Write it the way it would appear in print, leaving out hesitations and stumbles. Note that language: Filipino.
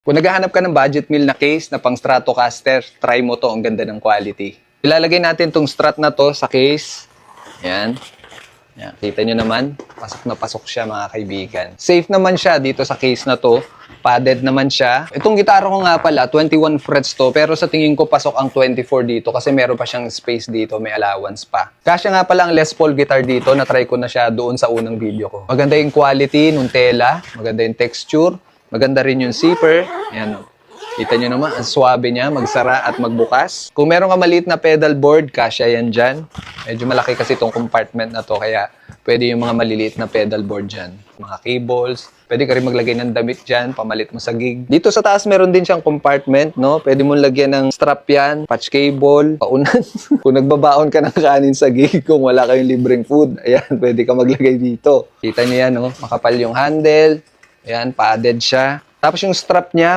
Kung naghahanap ka ng budget meal na case na pang Stratocaster, try mo to, ang ganda ng quality. Ilalagay natin tong Strat na to sa case. Yan. Yan. Kita nyo naman, pasok na pasok siya mga kaibigan. Safe naman siya dito sa case na to. Padded naman siya. Itong gitara ko nga pala, 21 frets to, pero sa tingin ko pasok ang 24 dito kasi meron pa siyang space dito, may allowance pa. Kasya nga pala ang Les Paul guitar dito, na-try ko na siya doon sa unang video ko. Maganda yung quality nung tela, maganda yung texture, maganda rin yung zipper. Ayan. Kita nyo naman, ang swabe niya, magsara at magbukas. Kung meron ka maliit na pedal board, kasya yan dyan. Medyo malaki kasi itong compartment na to, kaya pwede yung mga maliliit na pedal board dyan. Mga cables, pwede ka rin maglagay ng damit dyan, pamalit mo sa gig. Dito sa taas, meron din siyang compartment, no? Pwede mo lagyan ng strap yan, patch cable, paunan. Kung nagbabaon ka ng kanin sa gig, kung wala kayong libreng food, ayan, pwede ka maglagay dito. Kita nyo yan, no? Makapal yung handle, ayan, padded siya. Tapos yung strap niya,